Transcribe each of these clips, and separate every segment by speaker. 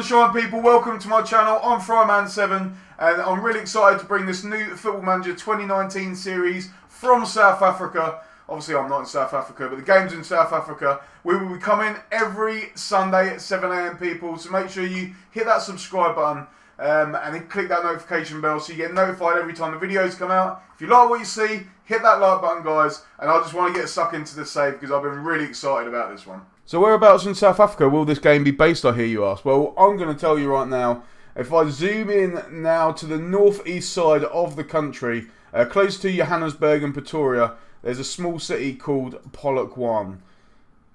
Speaker 1: and shine, people, welcome to my channel. I'm Fryman7 and I'm really excited to bring this new Football Manager 2019 series from South Africa. Obviously I'm not in South Africa, but the game's in South Africa. We will be coming every Sunday at 7 AM, people, so make sure you hit that subscribe button and then click that notification bell so you get notified every time the videos come out. If you like what you see, hit that like button, guys, and I just want to get stuck into the save because I've been really excited about this one. So whereabouts in South Africa will this game be based, I hear you ask? Well, I'm going to tell you right now. If I zoom in now to the northeast side of the country, close to Johannesburg and Pretoria, there's a small city called Polokwane.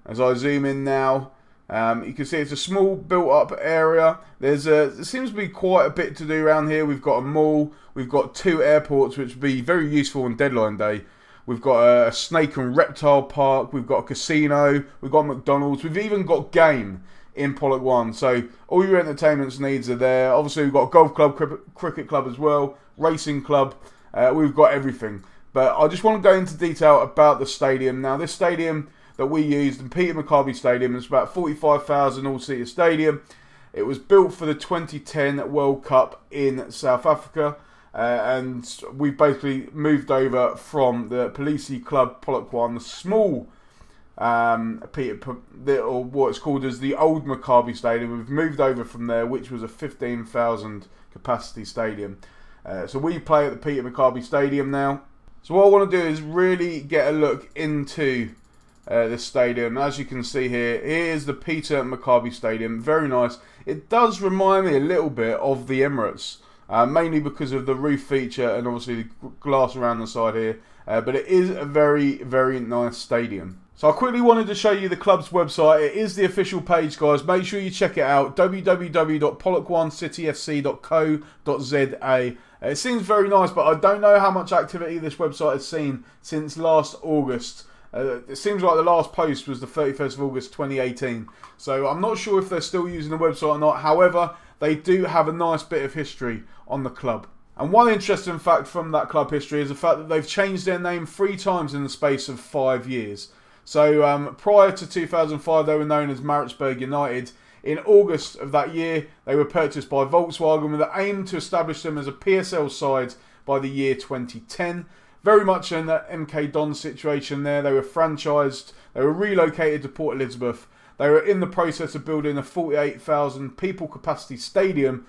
Speaker 1: As I zoom in now, you can see it's a small built-up area. There seems to be quite a bit to do around here. We've got a mall, we've got 2 airports, which would be very useful on deadline day. We've got a snake and reptile park, we've got a casino, we've got McDonald's, we've even got game in Polokwane. So all your entertainment needs are there. Obviously we've got a golf club, cricket club as well, racing club, we've got everything. But I just want to go into detail about the stadium. Now this stadium that we used, the Peter Maccabi Stadium, is about 45,000 all-seater stadium. It was built for the 2010 World Cup in South Africa. And we've basically moved over from the Polisi Club Polokwane, the small, or what it's called as the old Maccabi Stadium. We've moved over from there, which was a 15,000 capacity stadium. So we play at the Peter Maccabi Stadium now. So what I want to do is really get a look into this stadium. As you can see here, here's the Peter Maccabi Stadium. Very nice. It does remind me a little bit of the Emirates. Mainly because of the roof feature and obviously the glass around the side here. But it is a very, very nice stadium. So I quickly wanted to show you the club's website. It is the official page, guys. Make sure you check it out. www.polokwanecityfc.co.za. It seems very nice, but I don't know how much activity this website has seen since last August. It seems like the last post was the 31st of August 2018. So I'm not sure if they're still using the website or not. However, they do have a nice bit of history on the club. And one interesting fact from that club history is the fact that they've changed their name 3 times in the space of 5 years. So prior to 2005, they were known as Maritzburg United. In August of that year, they were purchased by Volkswagen with the aim to establish them as a PSL side by the year 2010. Very much in that MK Dons situation there. They were franchised, they were relocated to Port Elizabeth. They were in the process of building a 48,000 people capacity stadium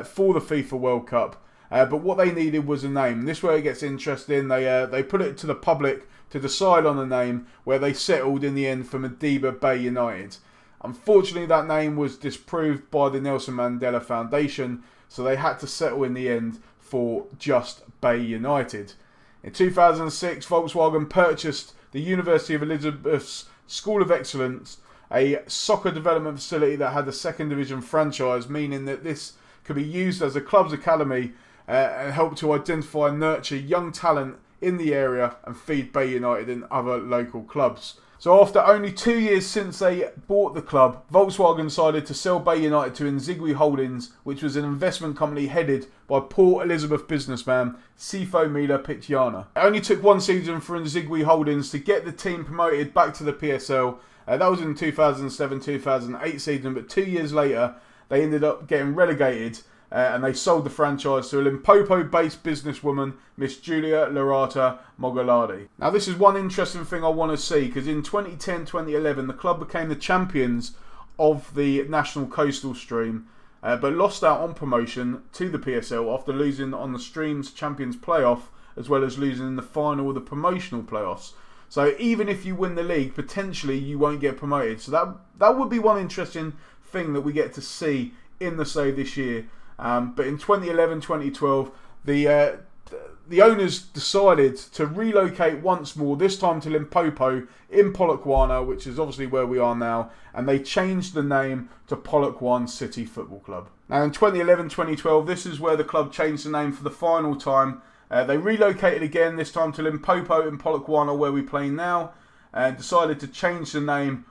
Speaker 1: for the FIFA World Cup. But what they needed was a name. This is where it gets interesting. They put it to the public to decide on a name, where they settled in the end for Madiba Bay United. Unfortunately, that name was disproved by the Nelson Mandela Foundation, so they had to settle in the end for just Bay United. In 2006, Volkswagen purchased the University of Elizabeth's School of Excellence, a soccer development facility that had a 2nd Division franchise, meaning that this could be used as a club's academy and help to identify and nurture young talent in the area and feed Bay United and other local clubs. So after only 2 years since they bought the club, Volkswagen decided to sell Bay United to Nzigwe Holdings, which was an investment company headed by Port Elizabeth businessman Sipho Mila Pityana. It only took 1 season for Nzigwe Holdings to get the team promoted back to the PSL. That was in the 2007-2008 season, but 2 years later, they ended up getting relegated and they sold the franchise to a Limpopo-based businesswoman, Miss Julia Larata Mogoladi. Now, this is one interesting thing I want to see, because in 2010-2011, the club became the champions of the National Coastal Stream, but lost out on promotion to the PSL after losing on the Stream's Champions Playoff, as well as losing in the final of the promotional playoffs. So even if you win the league, potentially you won't get promoted. So that would be one interesting thing that we get to see in the save this year. But in 2011-2012, the owners decided to relocate once more, this time to Limpopo in Polokwane, which is obviously where we are now, and they changed the name to Polokwane City Football Club. Now in 2011-2012, this is where the club changed the name for the final time. They relocated again, this time to Limpopo in Polokwane, where we play now, and decided to change the name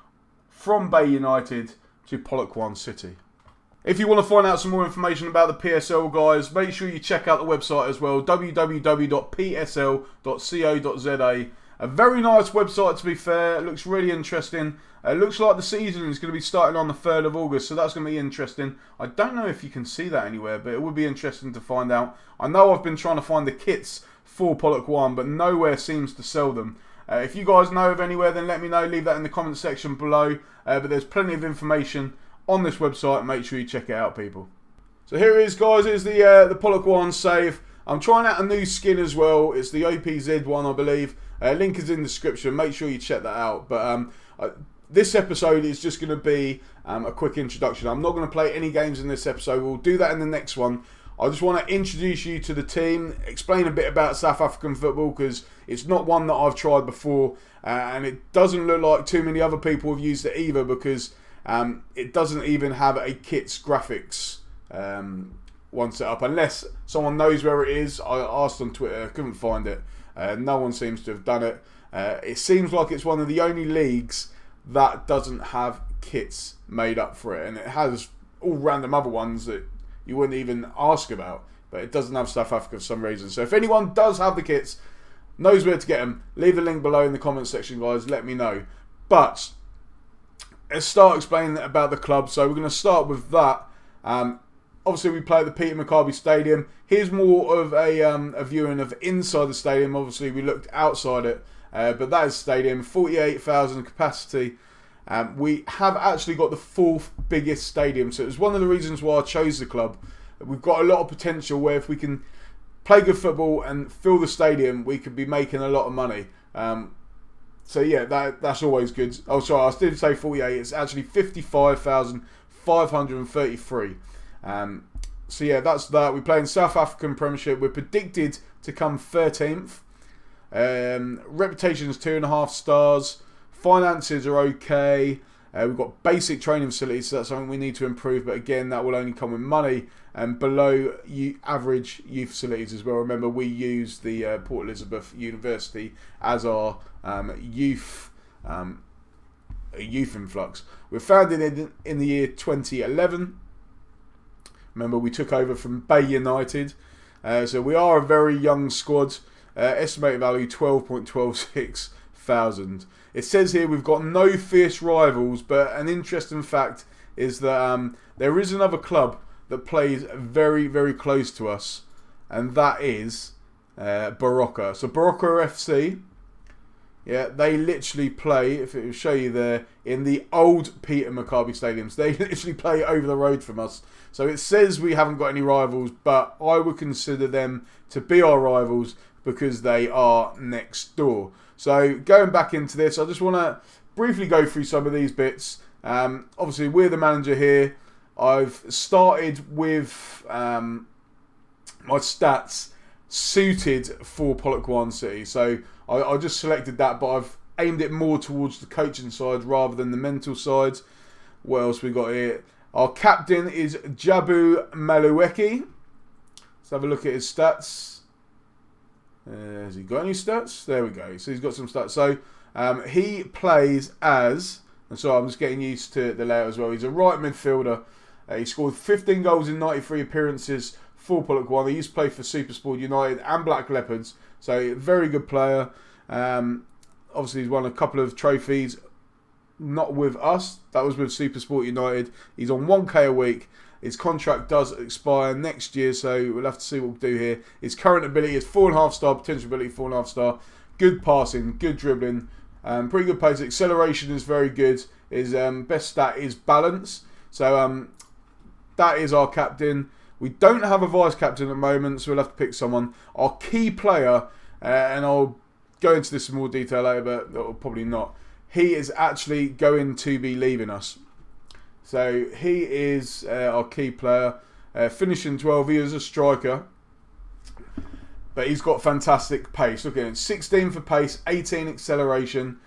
Speaker 1: from Bay United to Polokwane City. If you want to find out some more information about the PSL, guys, make sure you check out the website as well, www.psl.co.za. A very nice website, to be fair. It looks really interesting. It looks like the season is going to be starting on the 3rd of August, so that's going to be interesting. I don't know if you can see that anywhere, but it would be interesting to find out. I know I've been trying to find the kits for Polokwane, but nowhere seems to sell them. If you guys know of anywhere, then let me know. Leave that in the comment section below. But there's plenty of information on this website. Make sure you check it out, people. So here it is, guys. Here's the Polokwane save. I'm trying out a new skin as well. It's the OPZ one, I believe. Link is in the description. Make sure you check that out. But this episode is just going to be a quick introduction. I'm not going to play any games in this episode. We'll do that in the next one. I just want to introduce you to the team, explain a bit about South African football, because it's not one that I've tried before, and it doesn't look like too many other people have used it either, because it doesn't even have a kit's graphics one set up, unless someone knows where it is. I asked on Twitter, couldn't find it. No one seems to have done it. It seems like it's one of the only leagues that doesn't have kits made up for it, and it has all random other ones that you wouldn't even ask about, but it doesn't have South Africa for some reason. So if anyone does have the kits, knows where to get them, leave a link below in the comment section, guys. Let me know. But let's start explaining about the club. So we're going to start with that. Obviously, we play at the Peter Maccabi Stadium. Here's more of a viewing of inside the stadium. Obviously, we looked outside it, but that is the stadium, 48,000 capacity. We have actually got the 4th biggest stadium, so it was one of the reasons why I chose the club. We've got a lot of potential where if we can play good football and fill the stadium, we could be making a lot of money. So yeah, that's always good. Oh, sorry, I did say 48. It's actually 55,533. So yeah, that's that. We play in South African Premiership. We're predicted to come 13th. Reputation is 2.5 stars. Finances are okay. We've got basic training facilities, so that's something we need to improve. But again, that will only come with money and below average youth facilities as well. Remember, we use the Port Elizabeth University as our youth influx. We're founded in the year 2011. Remember, we took over from Bay United. So we are a very young squad. Estimated value 12.126 thousand. It says here we've got no fierce rivals, but an interesting fact is that there is another club that plays very, very close to us, and that is Baroka. So Baroka FC, yeah, they literally play, if it will show you there, in the old Peter Maccabi Stadiums. They literally play over the road from us. So it says we haven't got any rivals, but I would consider them to be our rivals because they are next door. So going back into this, I just want to briefly go through some of these bits. Obviously, we're the manager here. I've started with my stats suited for Polokwane City. So I just selected that, but I've aimed it more towards the coaching side rather than the mental side. What else we got here? Our captain is Jabu Malueki. Let's have a look at his stats. Has he got any stats? There we go. So he's got some stats. So he plays as, and so I'm just getting used to the layout as well. He's a right midfielder. He scored 15 goals in 93 appearances for Polokwane. He used to play for Supersport United and Black Leopards. So very good player. Obviously he's won a couple of trophies. Not with us. That was with Supersport United. He's on 1k a week. His contract does expire next year, so we'll have to see what we'll do here. His current ability is 4.5 star, potential ability 4.5 star. Good passing, good dribbling, pretty good pace. Acceleration is very good. His best stat is balance. So that is our captain. We don't have a vice captain at the moment, so we'll have to pick someone. Our key player, and I'll go into this in more detail later, but probably not. He is actually going to be leaving us. So he is our key player, finishing 12. He is a striker, but he's got fantastic pace. Look at it, 16 for pace, 18 acceleration,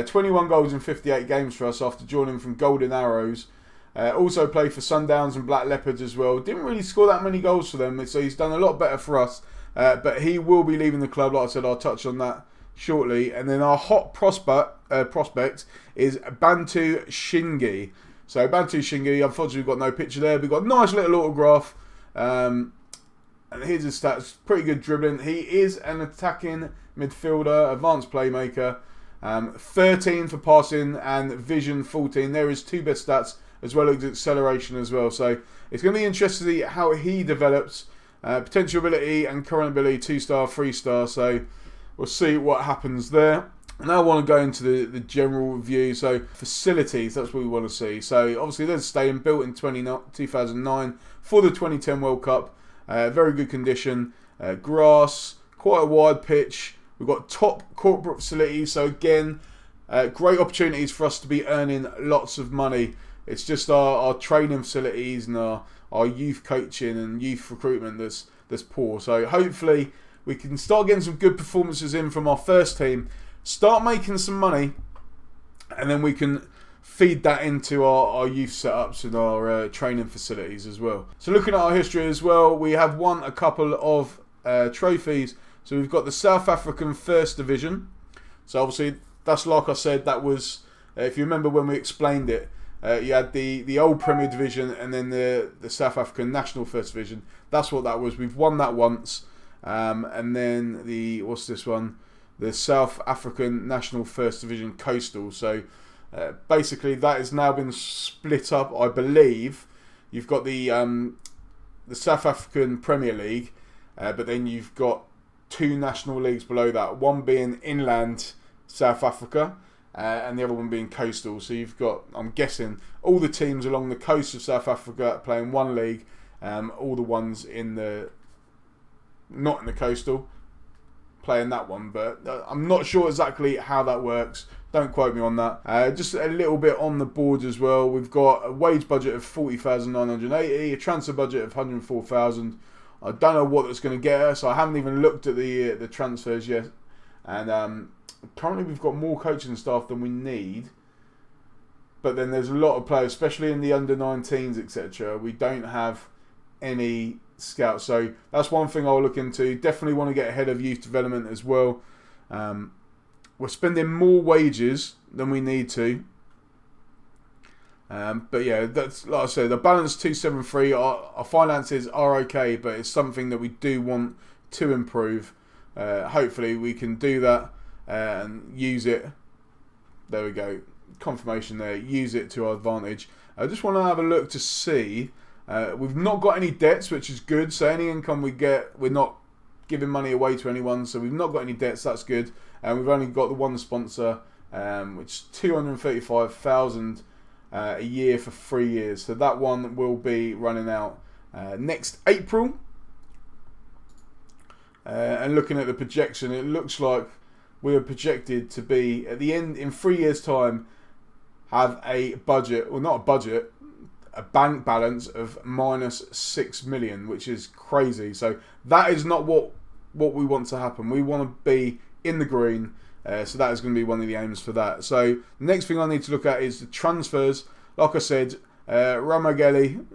Speaker 1: 21 goals in 58 games for us after joining from Golden Arrows. Also played for Sundowns and Black Leopards as well. Didn't really score that many goals for them, so he's done a lot better for us. But he will be leaving the club. Like I said, I'll touch on that shortly. And then our hot prospect is Bantu Shingi. So Bantu Shingi, unfortunately we've got no picture there. We've got a nice little autograph. And here's his stats. Pretty good dribbling. He is an attacking midfielder, advanced playmaker. 13 for passing and vision 14. There is 2 best stats as well as acceleration as well. So it's going to be interesting to see how he develops. Potential ability and current ability 2-star, 3-star. So we'll see what happens there. Now I want to go into the general review. So facilities, that's what we want to see. So obviously there's a stadium built in 2009 for the 2010 World Cup. Very good condition. Grass, quite a wide pitch. We've got top corporate facilities. So again, great opportunities for us to be earning lots of money. It's just our training facilities and our youth coaching and youth recruitment that's poor. So hopefully we can start getting some good performances in from our first team. Start making some money, and then we can feed that into our youth setups and our training facilities as well. So looking at our history as well, we have won a couple of trophies. So we've got the South African First Division. So obviously, that's like I said, that was, if you remember when we explained it, you had the old Premier Division and then the South African National First Division. That's what that was. We've won that once. And then what's this one? The South African National First Division Coastal. So basically that has now been split up, I believe. You've got the South African Premier League, but then you've got 2 national leagues below that. One being inland South Africa, and the other one being coastal. So you've got, I'm guessing, all the teams along the coast of South Africa playing one league, all the ones not in the coastal playing that one, but I'm not sure exactly how that works. Don't quote me on that. Just a little bit on the board as well. We've got a wage budget of 40,980, a transfer budget of 104,000. I don't know what that's going to get us. I haven't even looked at the transfers yet, and currently we've got more coaching staff than we need. But then there's a lot of players, especially in the under-19s, etc. We don't have any scouts, so that's one thing I'll look into. Definitely want to get ahead of youth development as well. We're spending more wages than we need to, but yeah, that's like I said, the balance 273. Our finances are okay, but it's something that we do want to improve. Hopefully we can do that and use it. There we go, confirmation there. Use it to our advantage. I just want to have a look to see. We've not got any debts, which is good. So any income we get, we're not giving money away to anyone. So we've not got any debts. That's good. And we've only got the one sponsor, which is 235,000 a year for 3 years. So that one will be running out next April. And looking at the projection, it looks like we are projected to be at the end in 3 years' time have a budget, or not a budget, a bank balance of minus 6 million, which is crazy. So that is not what we want to happen. We want to be in the green. So that is going to be one of the aims for that. So the next thing I need to look at is the transfers. Like I said, Ramagelli,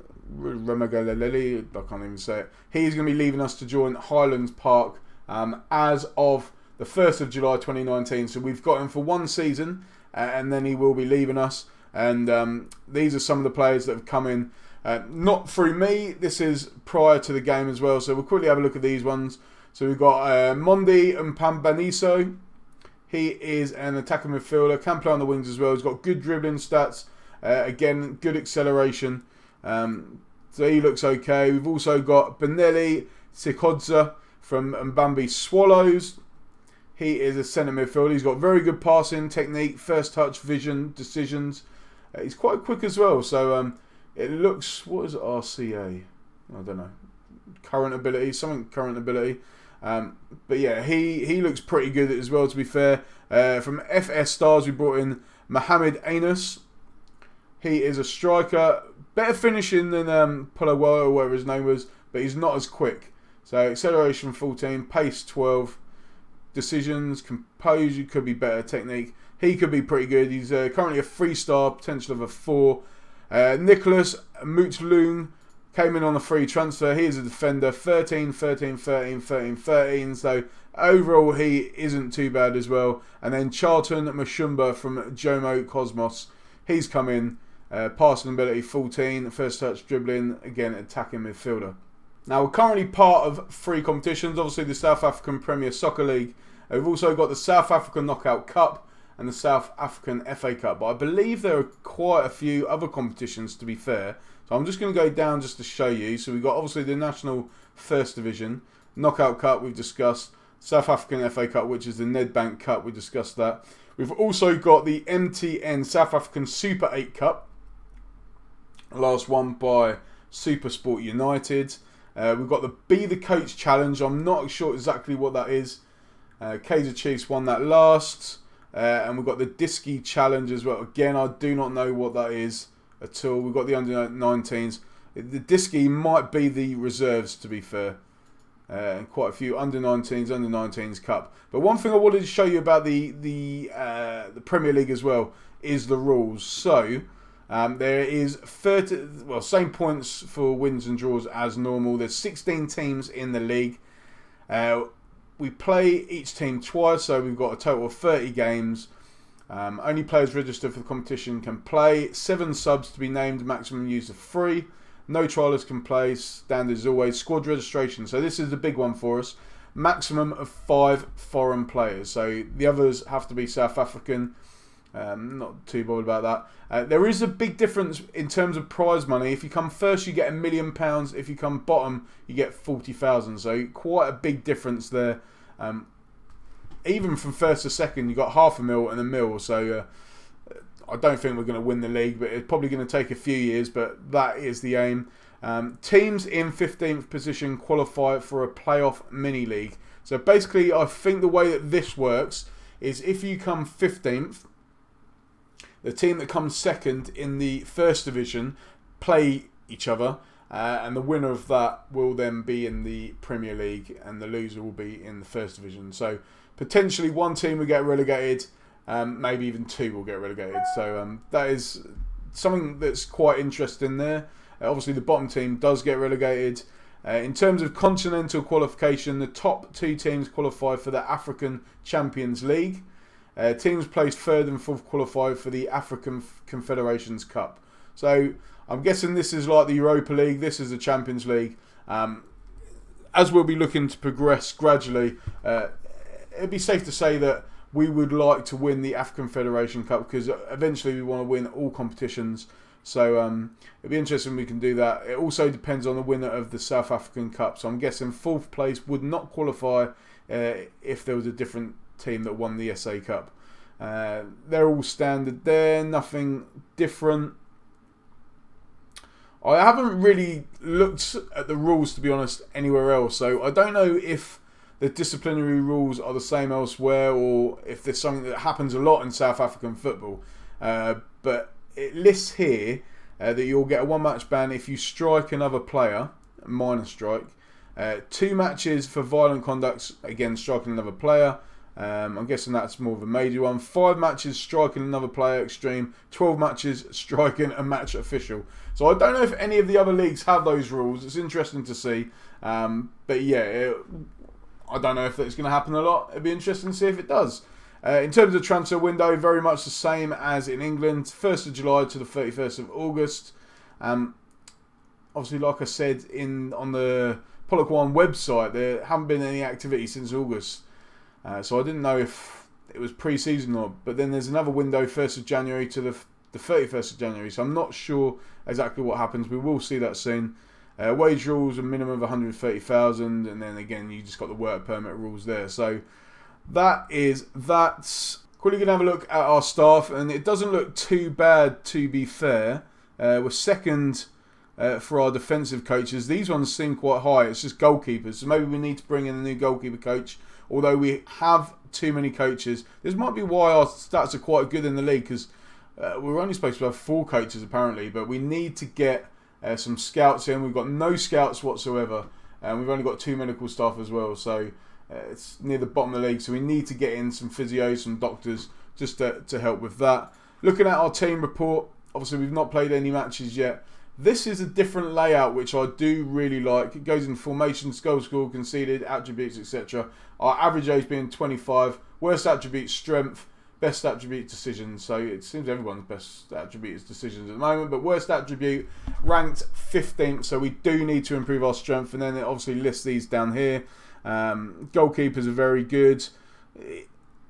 Speaker 1: I can't even say it. He's going to be leaving us to join Highlands Park as of the 1st of July 2019. So we've got him for 1 season, and then he will be leaving us. And these are some of the players that have come in, not through me. This is prior to the game as well. So we'll quickly have a look at these ones. So we've got Mondi and Pambaniso. He is an attacking midfielder, can play on the wings as well. He's got good dribbling stats. Again, good acceleration. So he looks okay. We've also got Benelli Sikodza from Mbambi Swallows. He is a centre midfielder. He's got very good passing technique, first touch, vision, decisions. He's quite quick as well. So it looks, what is it, RCA? I don't know. Current ability. But yeah, he looks pretty good as well, to be fair. From FS Stars, we brought in Mohamed Anus. He is a striker. Better finishing than Polokwane, or whatever his name was, but he's not as quick. So acceleration 14, pace 12, decisions, composure could be better, technique. He could be pretty good. He's currently a 3-star, potential of a 4. Nicholas Mutloon came in on a free transfer. He is a defender, 13, 13, 13, 13, 13. So overall, he isn't too bad as well. And then Charlton Mashumba from Jomo Cosmos. He's come in, passing ability 14, first touch, dribbling, again attacking midfielder. Now, we're currently part of 3 competitions. Obviously, the South African Premier Soccer League. We've also got the South African Knockout Cup and the South African FA Cup. But I believe there are quite a few other competitions, to be fair. So I'm just going to go down just to show you. So we've got, obviously, the National First Division. Knockout Cup, we've discussed. South African FA Cup, which is the Nedbank Cup. We discussed that. We've also got the MTN South African Super 8 Cup. Last one by Supersport United. We've got the Be the Coach Challenge. I'm not sure exactly what that is. Kaiser Chiefs won that last. And we've got the Diski Challenge as well. Again, I do not know what that is at all. We've got the under-19s. The Diski might be the reserves, to be fair. And quite a few under-19s Cup. But one thing I wanted to show you about the Premier League as well is the rules. So there is 30, well, same points for wins and draws as normal. There's 16 teams in the league. We play each team twice, so we've got a total of 30 games. Only players registered for the competition can play. 7 subs to be named, maximum use of 3. No trialers can play, standard as always. Squad registration, so this is the big one for us. Maximum of 5 foreign players, so the others have to be South African. Not too bothered about that. There is a big difference in terms of prize money. If you come first, you get £1 million. If you come bottom, you get 40,000. So quite a big difference there. Even from first to second, you got £500,000 and £1 million. So I don't think we're going to win the league, but it's probably going to take a few years. But that is the aim. Teams in 15th position qualify for a playoff mini league. So basically, I think the way that this works is if you come 15th. The team that comes second in the first division play each other, and the winner of that will then be in the Premier League, and the loser will be in the first division. So potentially one team will get relegated, maybe even 2 will get relegated. So that is something that's quite interesting there. Obviously, the bottom team does get relegated. In terms of continental qualification, the top 2 teams qualify for the African Champions League. Teams placed 3rd and 4th qualify for the African Confederations Cup. So I'm guessing this is like the Europa League. This is the Champions League. As we'll be looking to progress gradually, it'd be safe to say that we would like to win the African Federation Cup because eventually we want to win all competitions. So it'd be interesting if we can do that. It also depends on the winner of the South African Cup. So I'm guessing 4th place would not qualify if there was a different team that won the SA Cup. They're all standard there, nothing different. I haven't really looked at the rules, to be honest, anywhere else, so I don't know if the disciplinary rules are the same elsewhere or if there's something that happens a lot in South African football. But it lists here that you'll get a 1 match ban if you strike another player, a minor strike. 2 matches for violent conduct, again striking another player. I'm guessing that's more of a major one. 5 matches striking another player, extreme. 12 matches striking a match official. So I don't know if any of the other leagues have those rules. It's interesting to see. But yeah, I don't know if that's going to happen a lot. It'd be interesting to see if it does. In terms of transfer window, very much the same as in England. 1st of July to the 31st of August. Obviously, like I said on the Polokwane website, there haven't been any activity since August. So I didn't know if it was pre-season or not. But then there's another window, 1st of January to the 31st of January. So I'm not sure exactly what happens. We will see that soon. Wage rules, a minimum of 130,000. And then again, you just got the work permit rules there. So that's quickly going to have a look at our staff. And it doesn't look too bad, to be fair. We're second for our defensive coaches. These ones seem quite high. It's just goalkeepers. So maybe we need to bring in a new goalkeeper coach. Although we have too many coaches. This might be why our stats are quite good in the league, because we're only supposed to have 4 coaches apparently, but we need to get some scouts in. We've got no scouts whatsoever, and we've only got 2 medical staff as well, so it's near the bottom of the league, so we need to get in some physios, some doctors, just to help with that. Looking at our team report, obviously we've not played any matches yet. This is a different layout, which I do really like. It goes in formations, goal scored, conceded, attributes, etc. Our average age being 25. Worst attribute, strength. best attribute decisions. So it seems everyone's best attribute is decisions at the moment. But worst attribute ranked 15th. So we do need to improve our strength. And then it obviously lists these down here. Goalkeepers are very good.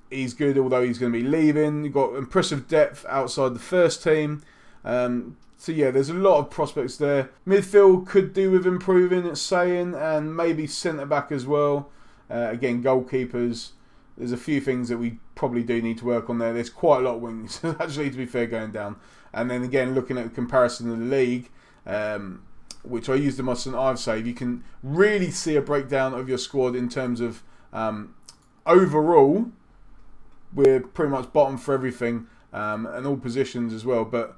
Speaker 1: He's good, although he's going to be leaving. You've got impressive depth outside the first team. So yeah, there's a lot of prospects there. Midfield could do with improving, it's saying, and maybe centre back as well. Again, goalkeepers. There's a few things that we probably do need to work on there. There's quite a lot of wings, actually, to be fair, going down. And then again, looking at the comparison of the league, which I used in my St Ives save, you can really see a breakdown of your squad in terms of overall. We're pretty much bottom for everything, and all positions as well. But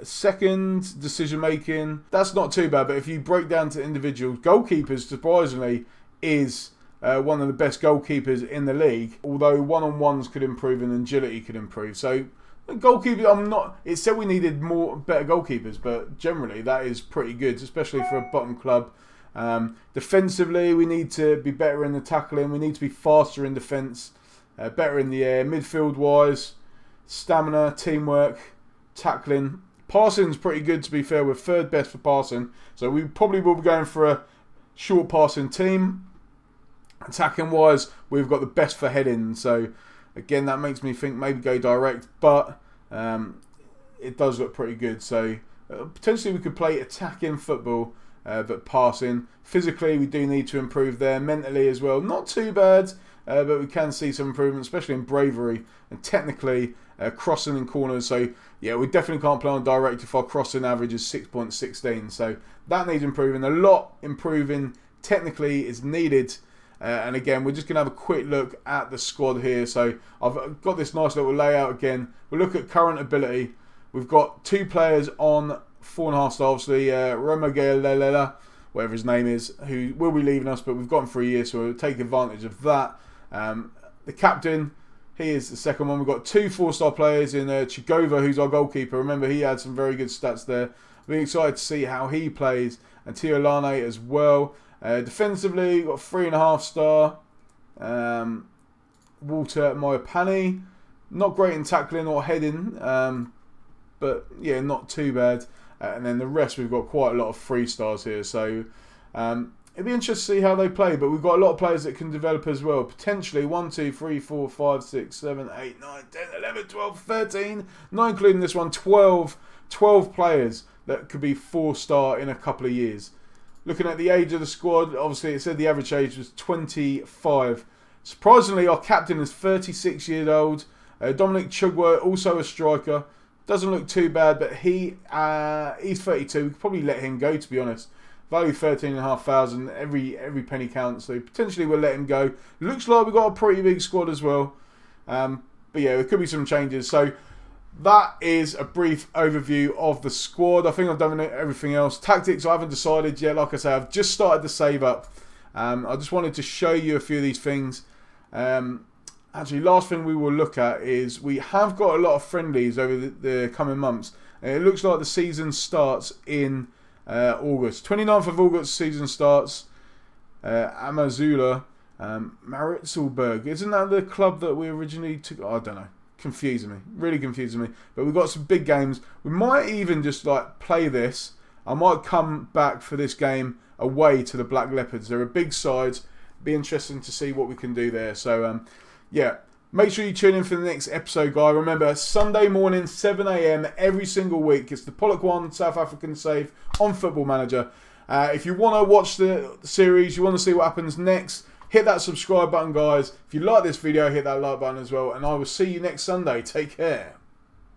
Speaker 1: second, decision making, that's not too bad. But if you break down to individuals, goalkeepers, surprisingly, is one of the best goalkeepers in the league. Although one-on-ones could improve and agility could improve. So goalkeepers, it said we needed better goalkeepers, but generally that is pretty good, especially for a bottom club. Defensively, we need to be better in the tackling. We need to be faster in defence. Better in the air, midfield-wise, stamina, teamwork, tackling. Passing's pretty good, to be fair. We're third best for passing. So we probably will be going for a short passing team. Attacking-wise, we've got the best for heading. So, again, that makes me think maybe go direct. But it does look pretty good. So, potentially we could play attacking football, but passing. Physically, we do need to improve there. Mentally as well, not too bad. But we can see some improvement, especially in bravery and technically crossing in corners. So, yeah, we definitely can't play on direct if our crossing average is 6.16. So, that needs improving. A lot improving technically is needed. And again, we're just going to have a quick look at the squad here. So, I've got this nice little layout again. We'll look at current ability. We've got 2 players on 4.5 star, obviously, Romagelela, whatever his name is, who will be leaving us, but we've got him for a year, so we'll take advantage of that. The captain, he is the second one. We've got 2 4-star players in Chigova, who's our goalkeeper. Remember, he had some very good stats there. We're excited to see how he plays. And Tiolane as well. Defensively, we've got 3.5 star. Walter Moyapani. Not great in tackling or heading, but yeah, not too bad. And then the rest, we've got quite a lot of 3 stars here. So it'd be interesting to see how they play, but we've got a lot of players that can develop as well. Potentially 1, 2, 3, 4, 5, 6, 7, 8, 9, 10, 11, 12, 13, not including this one, 12 players that could be 4-star in a couple of years. Looking at the age of the squad, obviously it said the average age was 25. Surprisingly, our captain is 36 years old. Dominic Chugwa, also a striker. Doesn't look too bad, but he's 32. We could probably let him go, to be honest. Value 13,500. Every penny counts. So potentially we'll let him go. Looks like we've got a pretty big squad as well. But yeah, there could be some changes. So that is a brief overview of the squad. I think I've done everything else. Tactics, I haven't decided yet. Like I say, I've just started to save up. I just wanted to show you a few of these things. Actually, last thing we will look at is we have got a lot of friendlies over the coming months. And it looks like the season starts in August. 29th of August, season starts. Amazula, Maritzelberg. Isn't that the club that we originally took? I don't know. Confusing me. Really confusing me. But we've got some big games. We might even just play this. I might come back for this game away to the Black Leopards. They're a big side. Be interesting to see what we can do there. So, yeah. Make sure you tune in for the next episode, guys. Remember, Sunday morning, 7 AM every single week. It's the Polokwane South African save on Football Manager. If you want to watch the series, you want to see what happens next, hit that subscribe button, guys. If you like this video, hit that like button as well. And I will see you next Sunday. Take care.